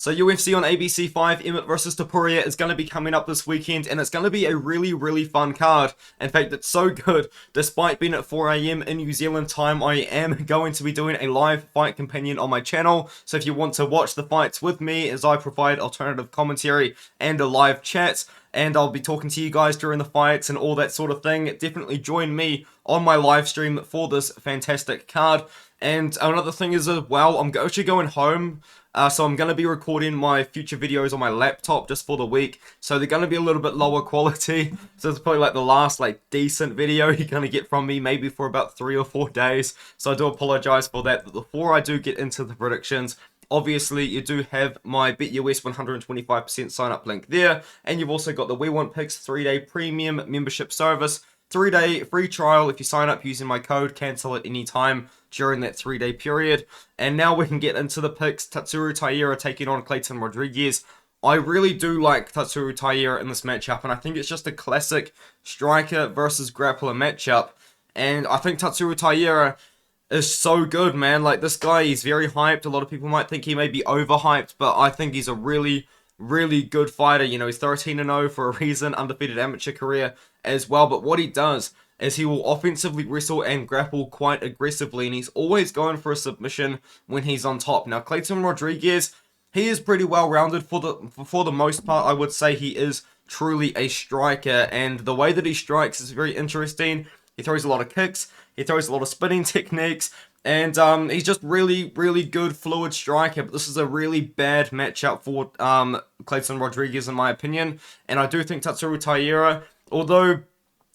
So UFC on ABC 5, Emmet versus Topuria is going to be coming up this weekend, and it's going to be a really fun card. In fact, it's so good, despite being at 4 AM in New Zealand time, I am going to be doing a live fight companion on my channel. So if you want to watch the fights with me as I provide alternative commentary and a live chat, and I'll be talking to you guys during the fights and all that sort of thing, definitely join me on my live stream for this fantastic card. And another thing is as well, I'm actually going home. So I'm going to be recording my future videos on my laptop just for the week. So they're going to be a little bit lower quality. So it's probably like the last decent video you're going to get from me, maybe for about 3 or 4 days. So I do apologize for that. But before I do get into the predictions, obviously you do have my BetUS 125% sign up link there. And you've also got the We Want Picks 3-day premium membership service. 3-day free trial if you sign up using my code, cancel at any time during that 3-day period. And now we can get into the picks. Tatsuya Taiera taking on Clayton Rodriguez. I really do like Tatsuya Taiera in this matchup, and I think it's just a classic striker versus grappler matchup. And I think Tatsuya Taiera is so good, man. Like, this guy, he's very hyped. A lot of people might think he may be overhyped, but I think he's a really good fighter. You know, he's 13-0 for a reason, undefeated amateur career as well. But what he does is he will offensively wrestle and grapple quite aggressively, and he's always going for a submission when he's on top. Now, Clayton Rodriguez, he is pretty well-rounded for the most part. I would say he is truly a striker, and the way that he strikes is very interesting. He throws a lot of kicks, he throws a lot of spinning techniques, and he's just really good fluid striker. But this is a really bad matchup for Clayton Rodriguez in my opinion. And I do think Tatsuya Taiera, although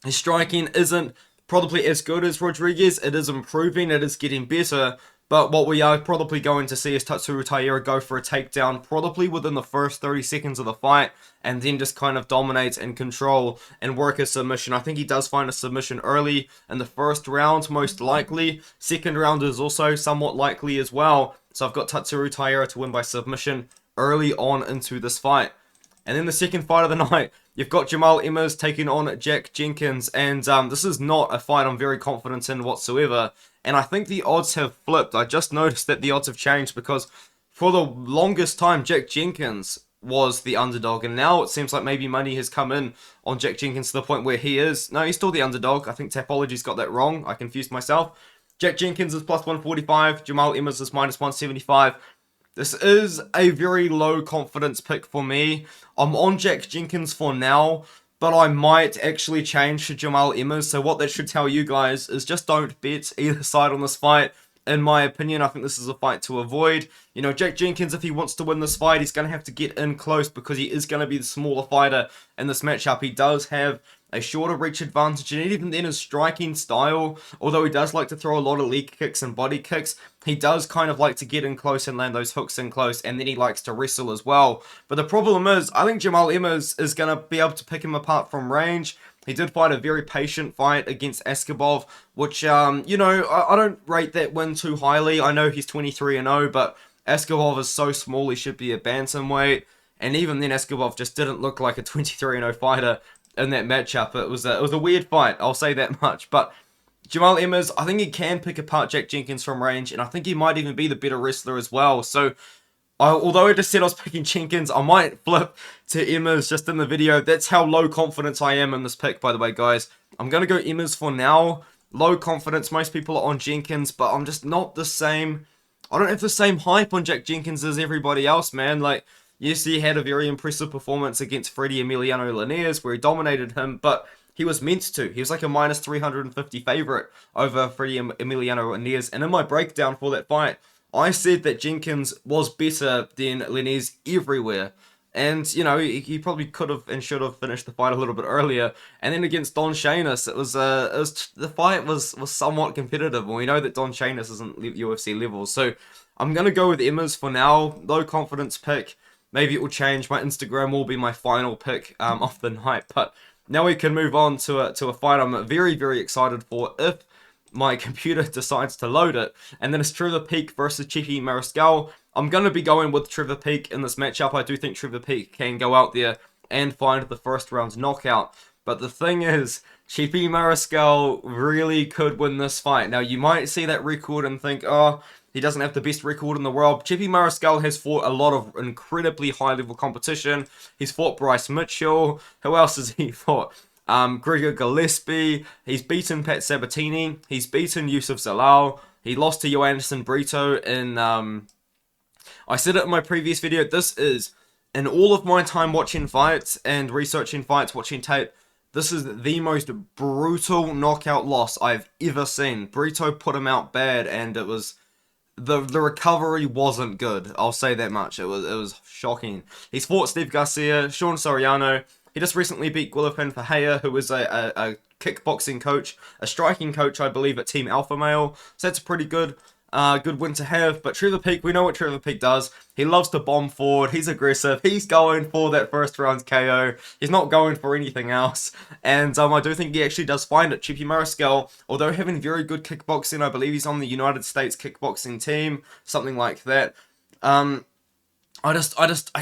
his striking isn't probably as good as Rodriguez, it is improving, it is getting better. But what we are probably going to see is Tatsuya Taiera go for a takedown probably within the first 30 seconds of the fight, and then just kind of dominate and control and work a submission. I think he does find a submission early in the first round, most likely. Second round is also somewhat likely as well. So I've got Tatsuya Taiera to win by submission early on into this fight. And then the second fight of the night, you've got Jamal Imers taking on Jack Jenkins, and this is not a fight I'm very confident in whatsoever. And I think the odds have flipped. I just noticed that the odds have changed because for the longest time, Jack Jenkins was the underdog, and now it seems like maybe money has come in on Jack Jenkins to the point where he is. No, he's still the underdog. I think Tapology's got that wrong. I confused myself. Jack Jenkins is plus 145. Jamal Imers is minus 175. This is a very low confidence pick for me. I'm on Jack Jenkins for now, but I might actually change to Jamal Imers. So what that should tell you guys is just don't bet either side on this fight. In my opinion, I think this is a fight to avoid. You know, Jack Jenkins, if he wants to win this fight, he's going to have to get in close because he is going to be the smaller fighter in this matchup. He does have a shorter reach advantage, and even then his striking style, although he does like to throw a lot of leg kicks and body kicks, he does kind of like to get in close and land those hooks in close, and then he likes to wrestle as well. But the problem is, I think Jamal Imers is going to be able to pick him apart from range. He did fight a very patient fight against Askabov, which, you know, I don't rate that win too highly. I know he's 23-0, but Askabov is so small, he should be a bantamweight. And even then, Askabov just didn't look like a 23-0 fighter in that matchup. It was a weird fight, I'll say that much. But Jamal Imers, I think he can pick apart Jack Jenkins from range, and I think he might even be the better wrestler as well. So, although I just said I was picking Jenkins, I might flip to Imers just in the video. That's how low confidence I am in this pick, by the way, guys. I'm going to go Imers for now. Low confidence, most people are on Jenkins, but I'm just not the same. I don't have the same hype on Jack Jenkins as everybody else, man. Like, yes, he had a very impressive performance against Freddie Emiliano Linares, where he dominated him, but he was meant to. He was like a minus 350 favorite over Freddie Emiliano Linares, and in my breakdown for that fight, I said that Jenkins was better than Linares everywhere. And, you know, he probably could have and should have finished the fight a little bit earlier. And then against Don Shainis, the fight was somewhat competitive. And we know that Don Shainis isn't UFC level. So I'm going to go with Imers for now. Low confidence pick. Maybe it will change. My Instagram will be my final pick of the night. But now we can move on to a fight I'm very excited for if my computer decides to load it. And then it's Trevor Peek versus Chippy Mariscal. I'm going to be going with Trevor Peek in this matchup. I do think Trevor Peek can go out there and find the first round knockout. But the thing is, Chippy Mariscal really could win this fight. Now, you might see that record and think, oh, He doesn't have the best record in the world. Chippy Mariscal has fought a lot of incredibly high-level competition. He's fought Bryce Mitchell. Who else has he fought? Gregor Gillespie. He's beaten Pat Sabatini. He's beaten Yusuf Zalal. He lost to Joanderson Brito in... I said it in my previous video. This is, in all of my time watching fights and researching fights, watching tape, this is the most brutal knockout loss I've ever seen. Brito put him out bad, and it was... The recovery wasn't good. I'll say that much. It was shocking. He's fought Steve Garcia, Sean Soriano. He just recently beat Guillermo Fajea, who was a kickboxing coach, a striking coach, I believe, at Team Alpha Male. So that's a pretty good win to have. But Trevor Peek, we know what Trevor Peek does. He loves to bomb forward. He's aggressive. He's going for that first round KO. He's not going for anything else. And I do think he actually does find it. Chippy Mariscal, although having very good kickboxing, I believe he's on the United States kickboxing team, something like that.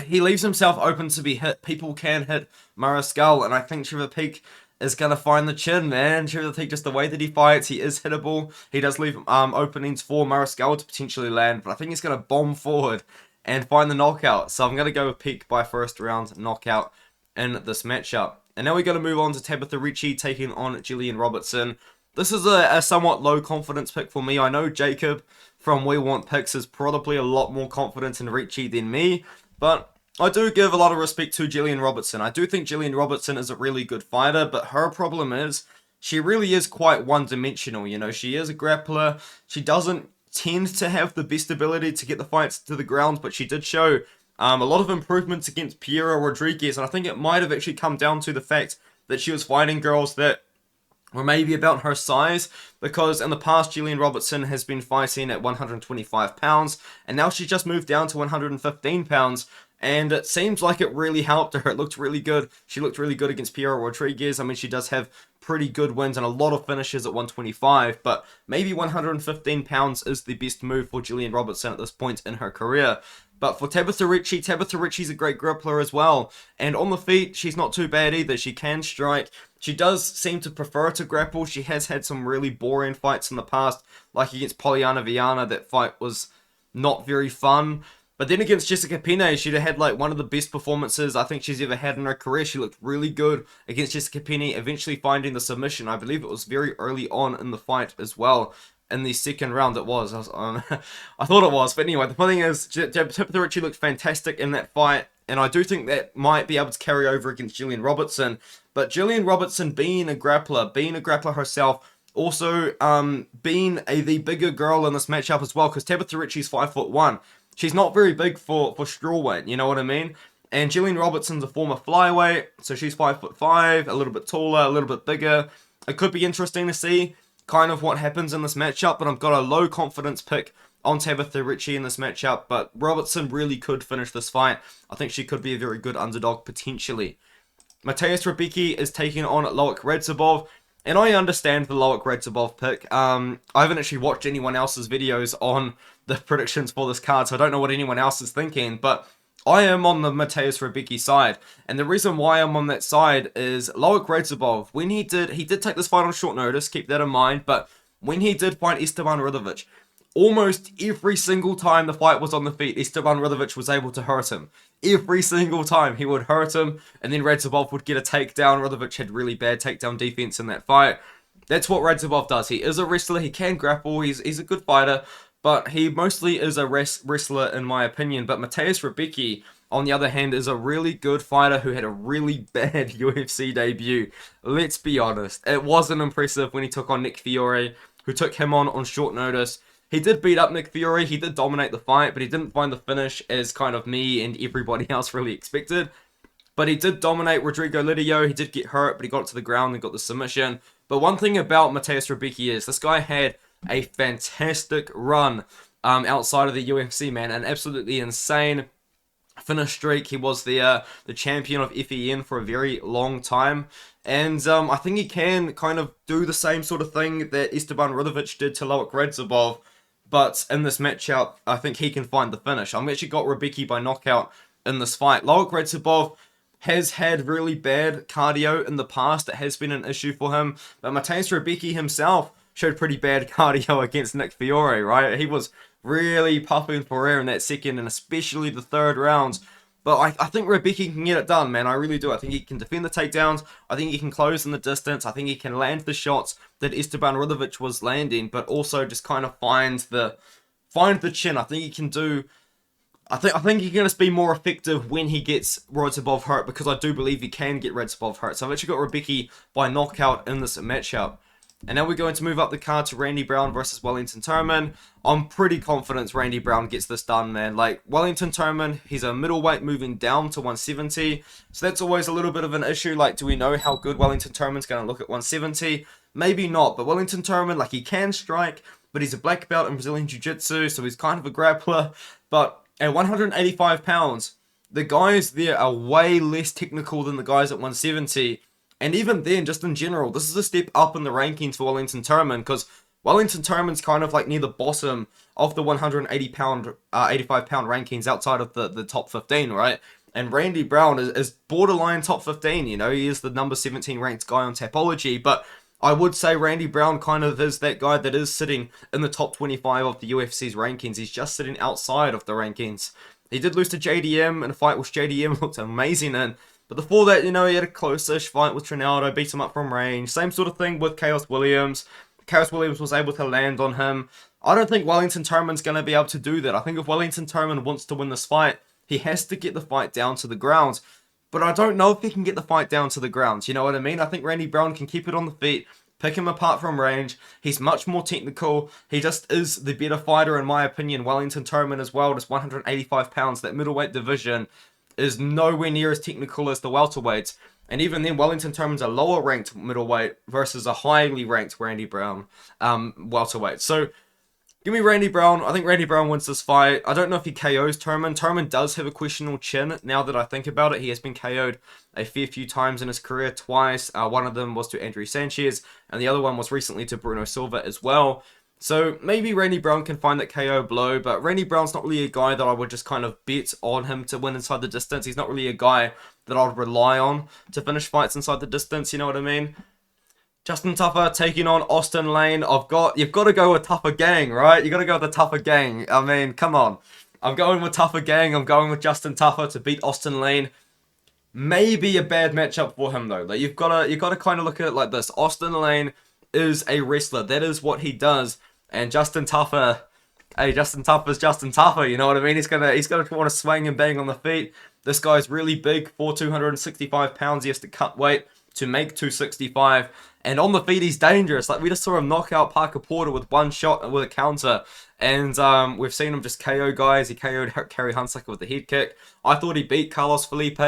He leaves himself open to be hit. People can hit Mariscal, and I think Trevor Peek is going to find the chin, man. Trevor Peek, just the way that he fights, he is hittable. He does leave openings for Mariscal to potentially land, but I think he's going to bomb forward and find the knockout. So I'm going to go with Peek by first round knockout in this matchup. And now we're going to move on to Tabitha Richie taking on Jillian Robertson. This is a somewhat low confidence pick for me. I know Jacob from We Want Picks is probably a lot more confident in Richie than me, but I do give a lot of respect to Jillian Robertson. I do think Jillian Robertson is a really good fighter, but her problem is she really is quite one-dimensional. You know, she is a grappler. She doesn't tend to have the best ability to get the fights to the ground, but she did show a lot of improvements against Taiera Rodriguez, and I think it might have actually come down to the fact that she was fighting girls that were maybe about her size, because in the past Jillian Robertson has been fighting at 125 pounds, and now she's just moved down to 115 pounds, and it seems like it really helped her. It looked really good. She looked really good against Taiera Rodriguez. I mean, she does have pretty good wins and a lot of finishes at 125, but maybe 115 pounds is the best move for Jillian Robertson at this point in her career. But for Tabitha Richie's a great grappler as well. And on the feet, she's not too bad either. She can strike. She does seem to prefer to grapple. She has had some really boring fights in the past, like against Poliana Viana. That fight was not very fun. But then against Jessica Penne, she'd have had like one of the best performances I think she's ever had in her career. She looked really good against Jessica Penne, eventually finding the submission. I believe it was very early on in the fight as well. In the second round it was. I thought it was. But anyway, the thing is, Tabitha Richie looked fantastic in that fight. And I do think that might be able to carry over against Jillian Robertson. But Jillian Robertson being a grappler herself, also being the bigger girl in this matchup as well, because Tabitha Richie's 5'1". She's not very big for strawweight, you know what I mean? And Jillian Robertson's a former flyweight, so she's 5'5", a little bit taller, a little bit bigger. It could be interesting to see kind of what happens in this matchup, but I've got a low confidence pick on Tabitha Richie in this matchup, but Robertson really could finish this fight. I think she could be a very good underdog potentially. Matthias Rabiki is taking on Loic Radzhabov, and I understand the Loic Radzhabov pick. I haven't actually watched anyone else's videos on the predictions for this card, so I don't know what anyone else is thinking, but I am on the Matthias Rabiki side, and the reason why I'm on that side is Loic Radzhabov, when he did take this fight on short notice, keep that in mind, but when he did fight Esteban Ridovic, almost every single time the fight was on the feet, Esteban Ridovic was able to hurt him. Every single time he would hurt him, and then Radzhabov would get a takedown. Ridovic had really bad takedown defense in that fight. That's what Radzhabov does. He is a wrestler, he can grapple, he's a good fighter, but he mostly is a wrestler in my opinion. But Matthias Rabiki, on the other hand, is a really good fighter who had a really bad UFC debut. Let's be honest. It wasn't impressive when he took on Nick Fiore, who took him on short notice. He did beat up Nick Fiore, he did dominate the fight, but he didn't find the finish as kind of me and everybody else really expected. But he did dominate Rodrigo Lidio, he did get hurt, but he got to the ground and got the submission. But one thing about Matthias Rabiki is this guy had a fantastic run outside of the UFC, man. An absolutely insane finish streak. He was the champion of FEN for a very long time. And I think he can kind of do the same sort of thing that Esteban Ridovic did to Loic Radzhabov. But in this matchup, I think he can find the finish. I've actually got Rabiki by knockout in this fight. Loic Radzhabov has had really bad cardio in the past. It has been an issue for him. But Matthias Rabiki himself showed pretty bad cardio against Nick Fiore, right? He was really puffing for air in that second and especially the third round. But I think Rabiki can get it done, man. I really do. I think he can defend the takedowns. I think he can close in the distance. I think he can land the shots that Esteban Ridovic was landing, but also just kind of find the chin. I think he can do. I think he's going to be more effective when he gets Radzhabov hurt, because I do believe he can get Radzhabov hurt. So I've actually got Rabiki by knockout in this matchup. And now we're going to move up the card to Randy Brown versus Wellington Turman. I'm pretty confident Randy Brown gets this done, man. Like, Wellington Turman, he's a middleweight moving down to 170. So that's always a little bit of an issue. Like, do we know how good Wellington Turman's going to look at 170? Maybe not. But Wellington Turman, like, he can strike, but he's a black belt in Brazilian Jiu-Jitsu, so he's kind of a grappler. But at 185 pounds, the guys there are way less technical than the guys at 170. And even then, just in general, this is a step up in the rankings for Wellington Turman, because Wellington Turman's kind of like near the bottom of the 85 pound rankings outside of the top 15, right? And Randy Brown is borderline top 15, you know, he is the number 17 ranked guy on Tapology, but I would say Randy Brown kind of is that guy that is sitting in the top 25 of the UFC's rankings. He's just sitting outside of the rankings. He did lose to JDM in a fight which JDM looked amazing in. But before that, you know, he had a close-ish fight with Trinaldo, beat him up from range. Same sort of thing with Chaos Williams. Chaos Williams was able to land on him. I don't think Wellington Turman's going to be able to do that. I think if Wellington Turman wants to win this fight, he has to get the fight down to the ground. But I don't know if he can get the fight down to the ground. You know what I mean? I think Randy Brown can keep it on the feet, pick him apart from range. He's much more technical. He just is the better fighter, in my opinion. Wellington Turman as well, just 185 pounds. That middleweight division is nowhere near as technical as the welterweights. And even then, Wellington Turman's a lower ranked middleweight versus a highly ranked Randy Brown welterweight. So give me Randy Brown. I think Randy Brown wins this fight. I don't know if he KOs Turman. Turman does have a questionable chin now that I think about it. He has been KO'd a fair few times in his career, twice. One of them was to Andrew Sanchez, and the other one was recently to Bruno Silva as well. So maybe Randy Brown can find that KO blow, but Randy Brown's not really a guy that I would just kind of bet on him to win inside the distance. He's not really a guy that I would rely on to finish fights inside the distance, you know what I mean? Justin Tuffer taking on Austin Lane. You've got to go with Tuffer Gang, right? You got to go with the Tuffer Gang. I mean, come on. I'm going with Tuffer Gang. I'm going with Justin Tuffer to beat Austin Lane. Maybe a bad matchup for him though. Like you've got to kind of look at it like this. Austin Lane is a wrestler. That is what he does. And Justin Tuffer, hey, Justin Tuffer's Justin Tuffer, you know what I mean? He's gonna want to swing and bang on the feet. This guy's really big, for 265 pounds. He has to cut weight to make 265. And on the feet, he's dangerous. Like, we just saw him knock out Parker Porter with one shot with a counter. And we've seen him just KO guys. He KO'd Kerry Hunsucker with the head kick. I thought he beat Carlos Felipe.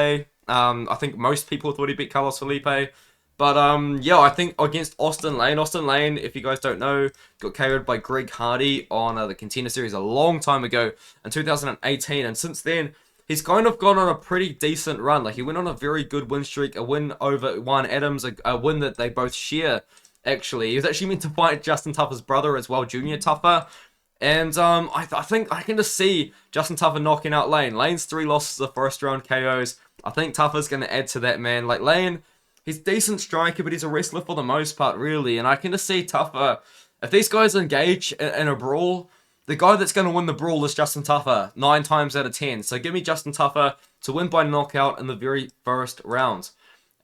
I think most people thought he beat Carlos Felipe. But, yeah, I think against Austin Lane, if you guys don't know, got KO'd by Greg Hardy on the Contender Series a long time ago in 2018. And since then, he's kind of gone on a pretty decent run. Like, he went on a very good win streak, a win over Juan Adams, a win that they both share, actually. He was actually meant to fight Justin Tuffer's brother as well, Junior Tuffer. And I think I can just see Justin Tuffer knocking out Lane. Lane's 3 losses are first round KOs. I think Tuffer's going to add to that, man. Like, Lane, he's a decent striker, but he's a wrestler for the most part, really. And I can just see Tuffer, if these guys engage in a brawl, the guy that's going to win the brawl is Justin Tuffer, 9 times out of 10. So give me Justin Tuffer to win by knockout in the very first round.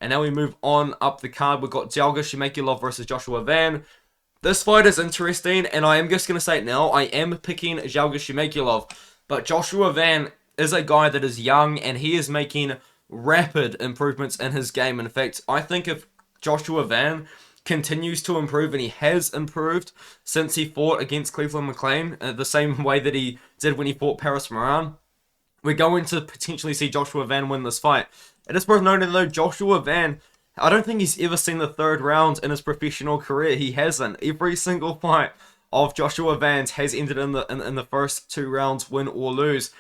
And now we move on up the card. We've got Jalga Shevchenko versus Joshua Van. This fight is interesting, and I am just going to say it now. I am picking Jalga Shevchenko, but Joshua Van is a guy that is young, and he is making rapid improvements in his game. In fact, I think if Joshua Van continues to improve, and he has improved since he fought against Cleveland McLean, the same way that he did when he fought Paris Moran, we're going to potentially see Joshua Van win this fight. It is worth noting though, Joshua Van, I don't think he's ever seen the third round in his professional career. He hasn't. Every single fight of Joshua Van's has ended in the first 2 rounds, win or lose.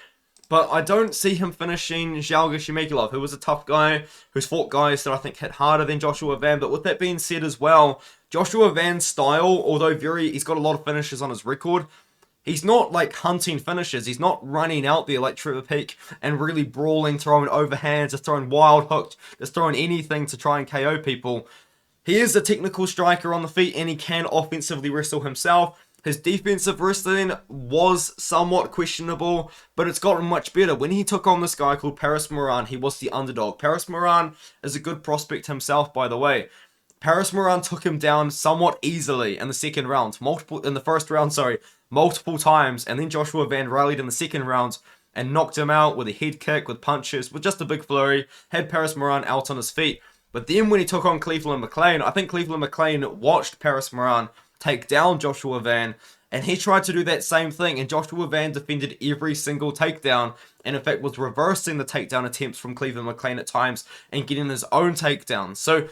But I don't see him finishing Jalga Shevchenko, who was a tough guy, who's fought guys that I think hit harder than Joshua Van. But with that being said as well, Joshua Van's style, although he's got a lot of finishes on his record, he's not like hunting finishes. He's not running out there like Trevor Peak and really brawling, throwing overhands, just throwing wild hooks, just throwing anything to try and KO people. He is a technical striker on the feet, and he can offensively wrestle himself. His defensive wrestling was somewhat questionable, but it's gotten much better. When he took on this guy called Paris Moran, he was the underdog. Paris Moran is a good prospect himself, by the way. Paris Moran took him down somewhat easily in the second round. In the first round, multiple times. And then Joshua Van rallied in the second round and knocked him out with a head kick, with punches, with just a big flurry. Had Paris Moran out on his feet. But then when he took on Cleveland McLean, I think Cleveland McLean watched Paris Moran take down Joshua Van, and he tried to do that same thing, and Joshua Van defended every single takedown, and in fact was reversing the takedown attempts from Cleveland McLean at times and getting his own takedown. So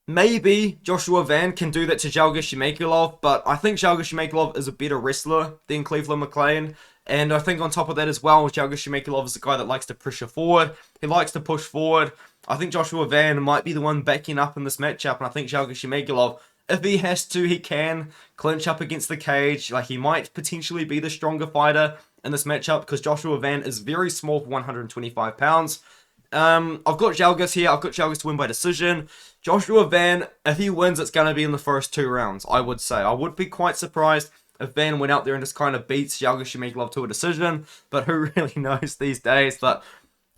maybe Joshua Van can do that to Jalga Shevchenko, but I think Jalga Shevchenko is a better wrestler than Cleveland McLean. And I think on top of that as well, Jalga Shevchenko is a guy that likes to pressure forward. He likes to push forward. I think Joshua Van might be the one backing up in this matchup, and I think Jalga Shevchenko, if he has to, he can clinch up against the cage. Like, he might potentially be the stronger fighter in this matchup because Joshua Van is very small for 125 pounds. I've got Jalgas here. I've got Jalgas to win by decision. Joshua Van, if he wins, it's going to be in the first 2 rounds, I would say. I would be quite surprised if Van went out there and just kind of beats Jalga Shevchenko to a decision, but who really knows these days? But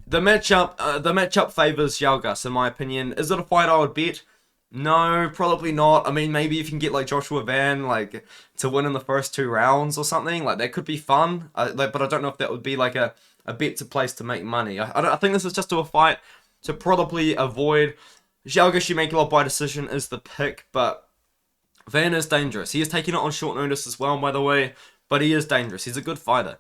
the matchup favors Jalgas, in my opinion. Is it a fight I would bet? No, probably not. I mean, maybe if you can get like Joshua Van like to win in the first 2 rounds or something, like that could be fun. But I don't know if that would be like a bet to place to make money. I think this is just a fight to probably avoid. Jalga Shevchenko by decision is the pick, but Van is dangerous. He is taking it on short notice as well, by the way, but he is dangerous. He's a good fighter.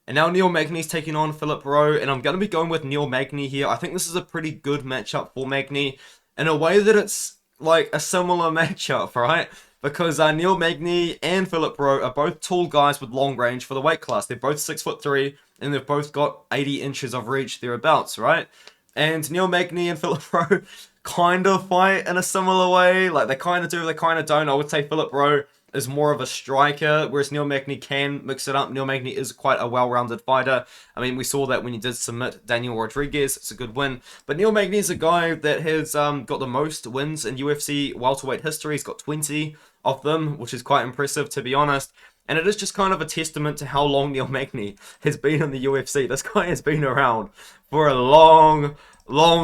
And now Neil Magny's taking on Philip Rowe, and I'm going to be going with Neil Magny here. I think this is a pretty good matchup for Magny, in a way that it's like a similar matchup, right? Because Neil Magny and Philip Rowe are both tall guys with long range for the weight class. They're both 6'3", and they've both got 80 inches of reach thereabouts, right? And Neil Magny and Philip Rowe kind of fight in a similar way. Like, they kind of do, they kind of don't. I would say Philip Rowe is more of a striker, whereas Neil Magny can mix it up. Neil Magny is quite a well-rounded fighter. I mean, we saw that when he did submit Daniel Rodriguez. It's a good win. But Neil Magny is a guy that has got the most wins in UFC welterweight history. He's got 20 of them, which is quite impressive, to be honest. And it is just kind of a testament to how long Neil Magny has been in the UFC. This guy has been around for a long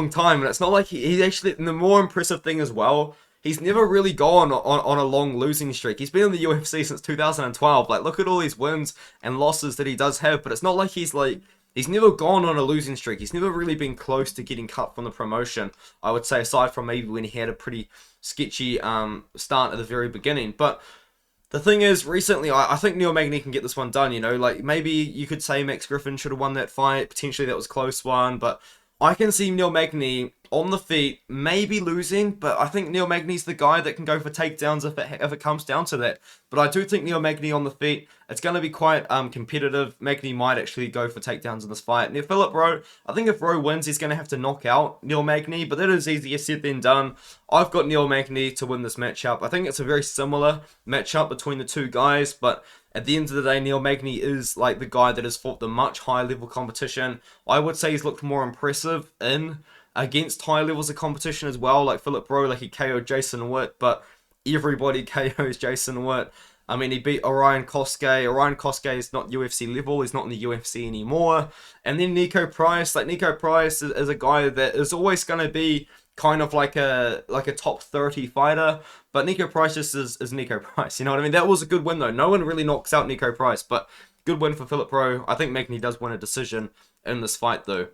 time. And it's not like he's actually... And the more impressive thing as well, he's never really gone on a long losing streak. He's been in the UFC since 2012. Like, look at all these wins and losses that he does have. But it's not like he's never gone on a losing streak. He's never really been close to getting cut from the promotion, I would say, aside from maybe when he had a pretty sketchy start at the very beginning. But the thing is, recently, I think Neil Magny can get this one done, you know? Like, maybe you could say Max Griffin should have won that fight. Potentially that was a close one. But I can see Neil Magny on the feet, maybe losing, but I think Neil Magny's the guy that can go for takedowns if it comes down to that. But I do think Neil Magny on the feet, it's going to be quite competitive. Magny might actually go for takedowns in this fight. And if Philip Rowe, I think if Rowe wins, he's going to have to knock out Neil Magny, but that is easier said than done. I've got Neil Magny to win this matchup. I think it's a very similar matchup between the two guys, but at the end of the day, Neil Magny is like the guy that has fought the much higher level competition. I would say he's looked more impressive against high levels of competition as well. Like Philip Rowe, like he KO'd Jason Witt, but everybody KOs Jason Witt. I mean, he beat Orion Kosuke. Orion Kosuke is not UFC level. He's not in the UFC anymore. And then Nico Price. Like, Nico Price is a guy that is always going to be kind of like a top 30 fighter. But Nico Price just is Nico Price. You know what I mean? That was a good win, though. No one really knocks out Nico Price, but good win for Philip Rowe. I think Magny does win a decision in this fight, though.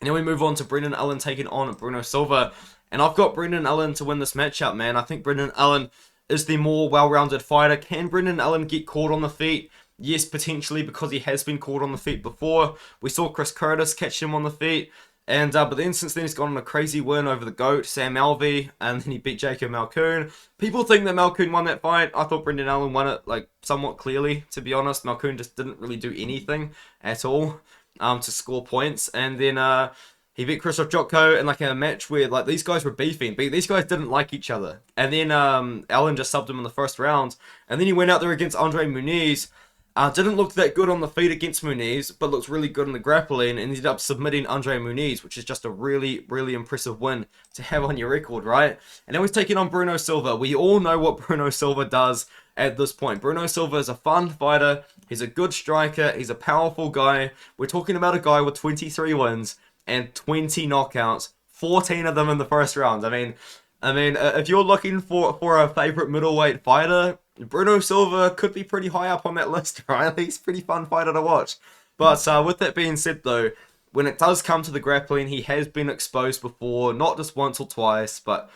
And then we move on to Brendan Allen taking on Bruno Silva. And I've got Brendan Allen to win this matchup, man. I think Brendan Allen is the more well-rounded fighter. Can Brendan Allen get caught on the feet? Yes, potentially, because he has been caught on the feet before. We saw Chris Curtis catch him on the feet. And but then since then he's gone on a crazy win over the GOAT, Sam Alvey, and then he beat Jacob Malkoon. People think that Malkoon won that fight. I thought Brendan Allen won it like somewhat clearly, to be honest. Malkoon just didn't really do anything at all to score points. And then he beat Krzysztof Jotko in like a match where like these guys were beefing, but these guys didn't like each other. And then Allen just subbed him in the first round. And then he went out there against Andre Muniz. Didn't look that good on the feet against Muniz, but looks really good in the grappling, and ended up submitting Andre Muniz, which is just a really, really impressive win to have on your record, right? And now he's taking on Bruno Silva. We all know what Bruno Silva does at this point. Bruno Silva is a fun fighter. He's a good striker. He's a powerful guy. We're talking about a guy with 23 wins and 20 knockouts, 14 of them in the first round. I mean, if you're looking for a favorite middleweight fighter, Bruno Silva could be pretty high up on that list, right? He's a pretty fun fighter to watch. But with that being said, though, when it does come to the grappling, he has been exposed before, not just once or twice, but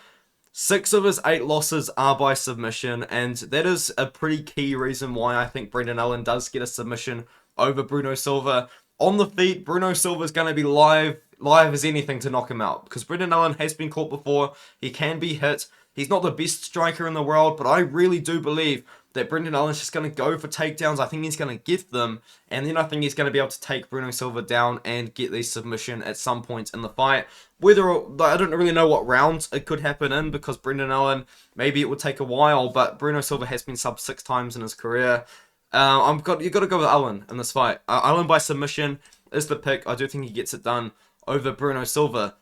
6 of his 8 losses are by submission, and that is a pretty key reason why I think Brendan Allen does get a submission over Bruno Silva. On the feet, Bruno Silva is going to be live as anything to knock him out, because Brendan Allen has been caught before. He can be hit. He's not the best striker in the world, but I really do believe that Brendan Allen's just going to go for takedowns. I think he's going to get them, and then I think he's going to be able to take Bruno Silva down and get the submission at some point in the fight. I don't really know what rounds it could happen in, because Brendan Allen, maybe it would take a while, but Bruno Silva has been subbed 6 times in his career. You've got to go with Allen in this fight. Allen by submission is the pick. I do think he gets it done over Bruno Silva.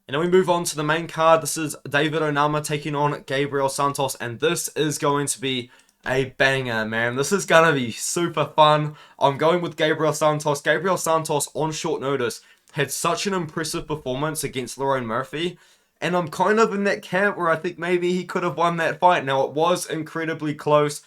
And then we move on to the main card. This is David Onama taking on Gabriel Santos, and this is going to be a banger, man. This is going to be super fun. I'm going with Gabriel Santos. Gabriel Santos, on short notice, had such an impressive performance against Lerone Murphy, and I'm kind of in that camp where I think maybe he could have won that fight. Now, it was incredibly close,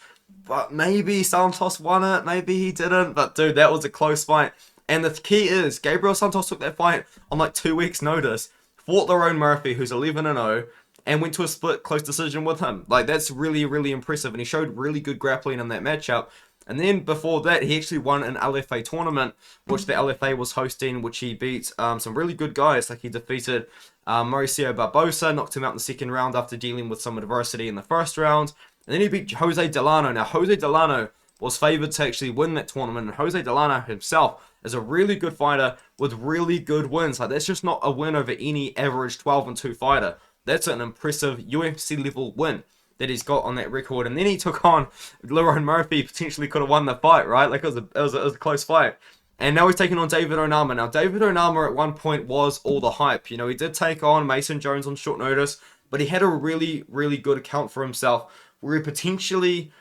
but maybe Santos won it, maybe he didn't, but dude, that was a close fight. And the key is, Gabriel Santos took that fight on like 2 weeks' notice, fought Lerone Murphy, who's 11-0, and went to a split close decision with him. Like, that's really, really impressive, and he showed really good grappling in that matchup. And then before that, he actually won an LFA tournament, which the LFA was hosting, which he beat some really good guys. Like, he defeated Mauricio Barbosa, knocked him out in the second round after dealing with some adversity in the first round. And then he beat Jose Delano. Now, Jose Delano was favored to actually win that tournament, and Jose Delano himself is a really good fighter with really good wins. Like, that's just not a win over any average 12-2 fighter. That's an impressive UFC level win that he's got on that record. And then he took on Lerone Murphy, potentially could have won the fight, right? Like, it was a close fight. And now he's taking on David Onama. Now, David Onama at one point was all the hype. You know, he did take on Mason Jones on short notice, but he had a really, really good account for himself where he potentially,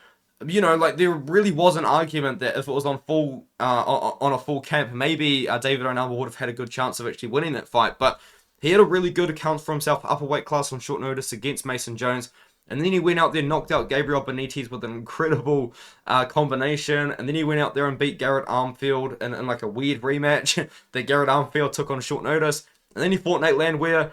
you know, like, there really was an argument that if it was on a full camp, maybe David Onama would have had a good chance of actually winning that fight. But he had a really good account for himself, upper weight class on short notice against Mason Jones. And then he went out there and knocked out Gabriel Benitez with an incredible combination. And then he went out there and beat Garrett Armfield in like a weird rematch that Garrett Armfield took on short notice. And then he fought Nate Landwehr.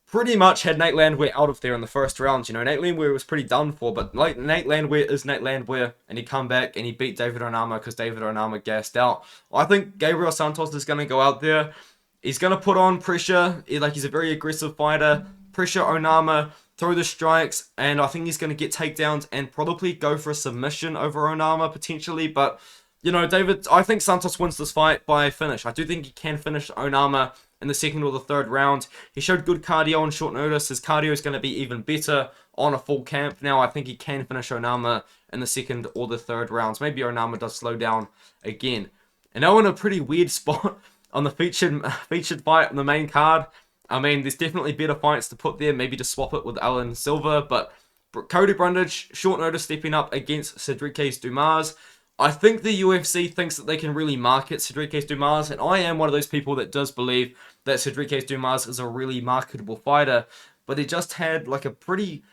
Pretty much had Nate Landwehr out of there in the first round. You know, Nate Landwehr was pretty done for, but like, Nate Landwehr is Nate Landwehr, and he come back and he beat David Onama because David Onama gassed out. I think Gabriel Santos is going to go out there. He's going to put on pressure. He's a very aggressive fighter. Pressure Onama, throw the strikes, and I think he's going to get takedowns and probably go for a submission over Onama potentially. But, you know, I think Santos wins this fight by finish. I do think he can finish Onama in the second or the third round. He showed good cardio on short notice. His cardio is going to be even better on a full camp. Now, I think he can finish Onama in the second or the third rounds. Maybe Onama does slow down again. And now in a pretty weird spot on the featured fight on the main card. I mean, there's definitely better fights to put there. Maybe to swap it with Alan Silva. But Cody Brundage, short notice, stepping up against Cedric Dumas. I think the UFC thinks that they can really market Cedric Dumas, and I am one of those people that does believe that Cedric Dumas is a really marketable fighter, but he just had like a pretty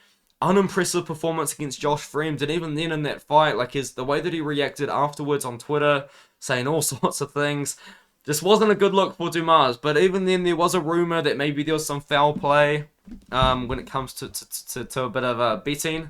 unimpressive performance against Josh Freeman, and even then in that fight, like the way that he reacted afterwards on Twitter, saying all sorts of things, just wasn't a good look for Dumas. But even then, there was a rumor that maybe there was some foul play when it comes to a bit of betting.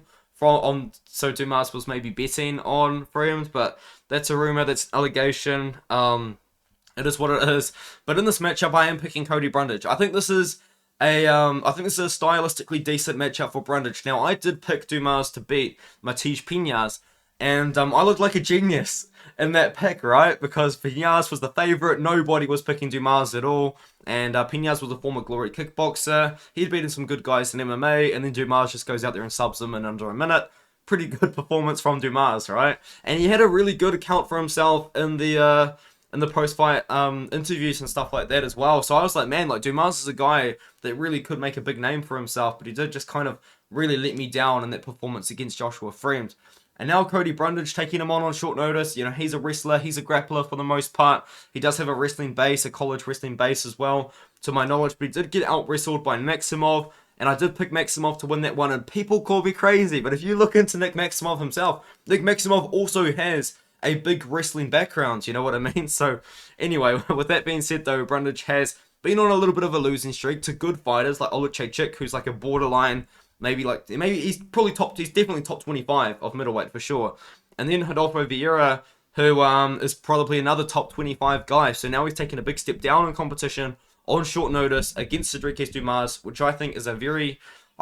So Dumas was maybe betting on Freeman, but that's a rumor, that's an allegation. It is what it is. But in this matchup, I am picking Cody Brundage. I think this is a stylistically decent matchup for Brundage. Now, I did pick Dumas to beat Matthias Piñas, and I looked like a genius in that pick, right? Because Piñas was the favorite. Nobody was picking Dumas at all. And Piñas was a former Glory kickboxer. He'd beaten some good guys in MMA, and then Dumas just goes out there and subs them in under a minute. pretty good performance from Dumas, right? And he had a really good account for himself in the post-fight interviews and stuff like that as well. So I was like, man, like Dumas is a guy that really could make a big name for himself, but he did just kind of really let me down in that performance against Joshua Fremd. And now Cody Brundage taking him on short notice. You know, he's a wrestler, he's a grappler for the most part. He does have a wrestling base, a college wrestling base as well, to my knowledge. But he did get out-wrestled by Maximov. And I did pick Maximov to win that one. And people call me crazy. But if you look into Nick Maximov himself, Nick Maximov also has a big wrestling background. You know what I mean? So anyway, with that being said though, Brundage has been on a little bit of a losing streak to good fighters like Oluchechik, who's like a borderline... Maybe he's definitely top 25 of middleweight for sure. And then Rodolfo Vieira, who is probably another top 25 guy. So now he's taken a big step down in competition on short notice against Cedric Dumas, which I think is I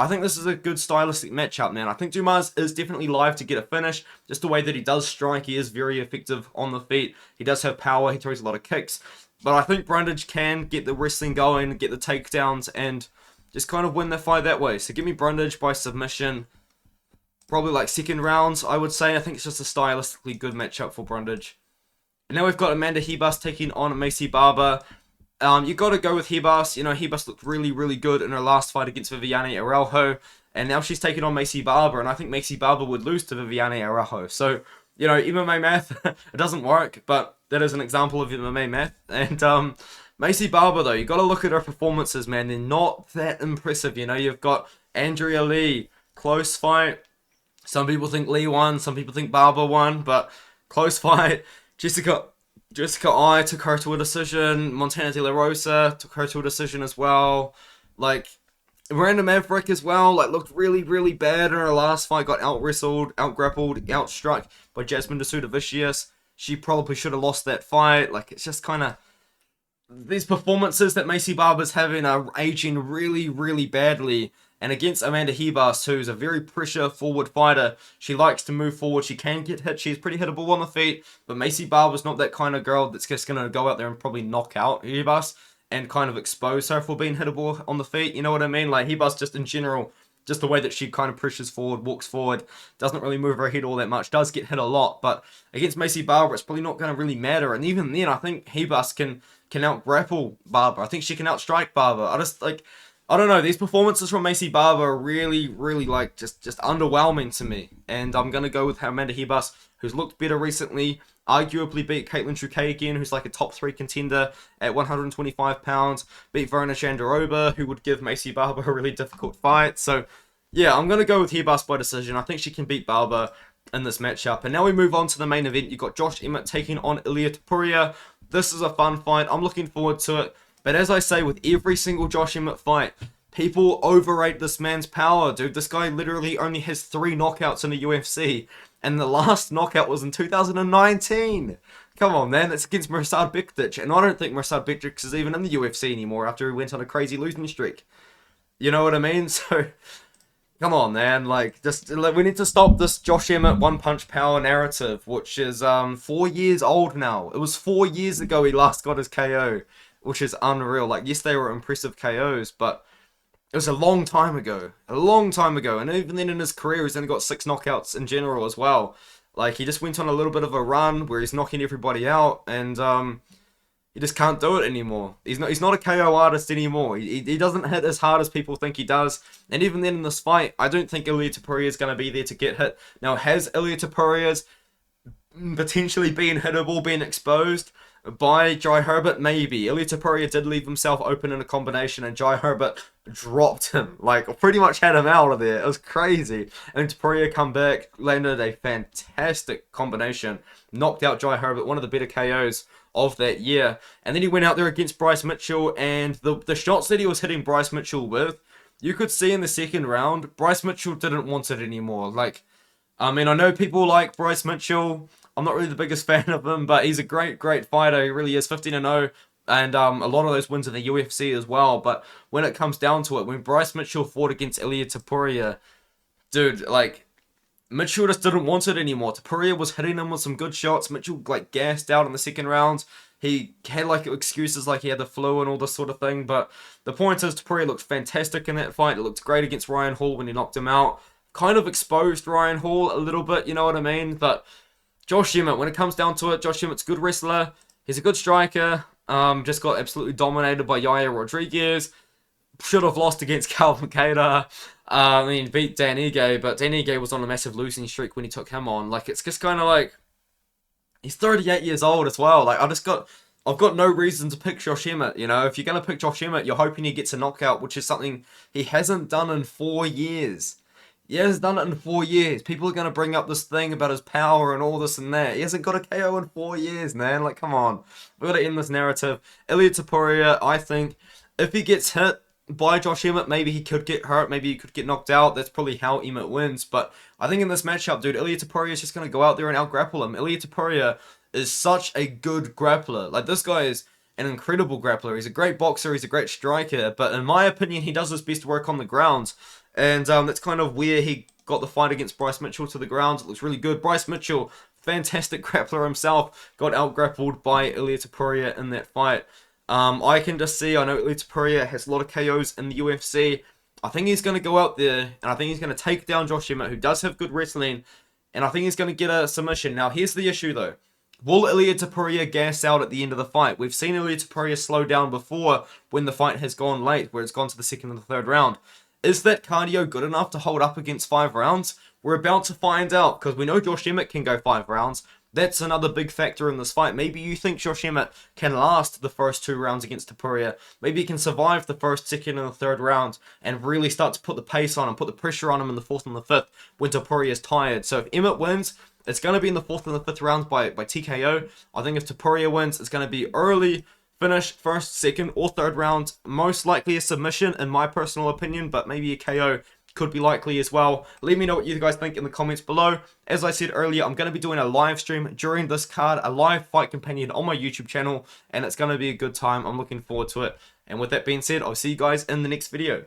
think this is a good stylistic matchup, man. I think Dumas is definitely live to get a finish. Just the way that he does strike, he is very effective on the feet. He does have power, he throws a lot of kicks. But I think Brundage can get the wrestling going, get the takedowns, and just kind of win the fight that way. So give me Brundage by submission. Probably like second rounds, I would say. I think it's just a stylistically good matchup for Brundage. And now we've got Amanda Ribas taking on Maycee Barber. You got to go with Ribas. You know, Ribas looked really, really good in her last fight against Viviane Araujo. And now she's taking on Maycee Barber. And I think Maycee Barber would lose to Viviane Araujo. So, you know, MMA math, it doesn't work. But that is an example of MMA math. And, Maycee Barber, though, you got to look at her performances, man. They're not that impressive, you know. You've got Andrea Lee, close fight. Some people think Lee won, some people think Barber won, but close fight. Jessica I took her to a decision. Montana De La Rosa took her to a decision as well. Like, Miranda Maverick as well, like, looked really, really bad in her last fight. Got out-wrestled, out-grappled, out-struck by Jasmine De Sousa Vicious. She probably should have lost that fight. Like, it's just kind of... These performances that Maycee Barber's having are aging really, really badly. And against Amanda Ribas, who's a very pressure-forward fighter, she likes to move forward. She can get hit. She's pretty hittable on the feet. But Maycee Barber's not that kind of girl that's just going to go out there and probably knock out Ribas and kind of expose her for being hittable on the feet. You know what I mean? Like, Ribas just in general, just the way that she kind of pushes forward, walks forward, doesn't really move her head all that much, does get hit a lot. But against Maycee Barber, it's probably not going to really matter. And even then, I think Ribas can out-grapple Barber. I think she can outstrike Barber. I don't know. These performances from Maycee Barber are really, really, like, just underwhelming to me. And I'm going to go with Amanda Ribas, who's looked better recently, arguably beat Caitlin Chouquet again, who's like a top 3 contender at 125 pounds, beat Verona Shandarova, who would give Maycee Barber a really difficult fight. So, yeah, I'm going to go with Ribas by decision. I think she can beat Barber in this matchup. And now we move on to the main event. You've got Josh Emmett taking on Ilia Topuria. This is a fun fight. I'm looking forward to it. But as I say, with every single Josh Emmett fight, people overrate this man's power, dude. This guy literally only has 3 knockouts in the UFC. And the last knockout was in 2019. Come on, man. That's against Mirsad Bektic. And I don't think Mirsad Bektic is even in the UFC anymore after he went on a crazy losing streak. You know what I mean? So, come on, man. We need to stop this Josh Emmett one-punch power narrative, which is 4 years old now. It was 4 years ago he last got his KO, which is unreal. Like, yes, they were impressive KOs, but it was a long time ago. A long time ago. And even then in his career, he's only got 6 knockouts in general as well. Like, he just went on a little bit of a run where he's knocking everybody out, and he just can't do it anymore. He's not a KO artist anymore. He doesn't hit as hard as people think he does. And even then in this fight, I don't think Ilia Topuria is going to be there to get hit. Now, has Ilia Topuria's potentially being hittable, being exposed by Jai Herbert? Maybe. Ilia Topuria did leave himself open in a combination, and Jai Herbert dropped him. Like, pretty much had him out of there. It was crazy. And Topuria come back, landed a fantastic combination, knocked out Jai Herbert, one of the better KOs of that year. And then he went out there against Bryce Mitchell, and the shots that he was hitting Bryce Mitchell with, you could see in the second round, Bryce Mitchell didn't want it anymore. Like, I mean, I know people like Bryce Mitchell. I'm not really the biggest fan of him, but he's a great, great fighter. He really is 15-0. And a lot of those wins in the UFC as well. But when it comes down to it, when Bryce Mitchell fought against Ilia Topuria, dude, like, Mitchell just didn't want it anymore. Topuria was hitting him with some good shots. Mitchell, like, gassed out in the second round. He had, like, excuses like he had the flu and all this sort of thing. But the point is, Topuria looked fantastic in that fight. It looked great against Ryan Hall when he knocked him out. kind of exposed Ryan Hall a little bit, you know what I mean? But Josh Emmett, when it comes down to it, Josh Emmett's a good wrestler. He's a good striker. Just got absolutely dominated by Yair Rodriguez. Should have lost against Calvin Cater. I mean, beat Dan Ige, but Dan Ige was on a massive losing streak when he took him on. Like, it's just kind of like, he's 38 years old as well. Like, I've got no reason to pick Josh Emmett, you know? If you're going to pick Josh Emmett, you're hoping he gets a knockout, which is something he hasn't done in 4 years. He hasn't done it in 4 years. People are going to bring up this thing about his power and all this and that. He hasn't got a KO in 4 years, man. Like, come on. We've got to end this narrative. Ilia Topuria, I think, if he gets hit by Josh Emmett, maybe he could get hurt. Maybe he could get knocked out. That's probably how Emmett wins. But I think in this matchup, dude, Ilia Topuria is just going to go out there and out-grapple him. Ilia Topuria is such a good grappler. Like, this guy is an incredible grappler. He's a great boxer. He's a great striker. But in my opinion, he does his best work on the ground. And that's kind of where he got the fight against Bryce Mitchell to the ground. It looks really good. Bryce Mitchell, fantastic grappler himself, got out-grappled by Ilia Topuria in that fight. I can just see, I know Ilia Topuria has a lot of KOs in the UFC. I think he's going to go out there, and I think he's going to take down Josh Emmett, who does have good wrestling, and I think he's going to get a submission. Now, here's the issue, though. Will Ilia Topuria gas out at the end of the fight? We've seen Ilia Topuria slow down before when the fight has gone late, where it's gone to the second and the third round. Is that cardio good enough to hold up against 5 rounds? We're about to find out, because we know Josh Emmett can go 5 rounds. That's another big factor in this fight. Maybe you think Josh Emmett can last the first 2 rounds against Topuria. Maybe he can survive the first, second, and the third round and really start to put the pace on him, put the pressure on him in the 4th and the 5th when Topuria is tired. So if Emmett wins, it's going to be in the 4th and the 5th rounds by TKO. I think if Topuria wins, it's going to be early, finish, 1st, 2nd, or 3rd round. Most likely a submission, in my personal opinion, but maybe a KO could be likely as well. Let me know what you guys think in the comments below. As I said earlier, I'm going to be doing a live stream during this card, a live fight companion on my YouTube channel, and it's going to be a good time. I'm looking forward to it. And with that being said, I'll see you guys in the next video.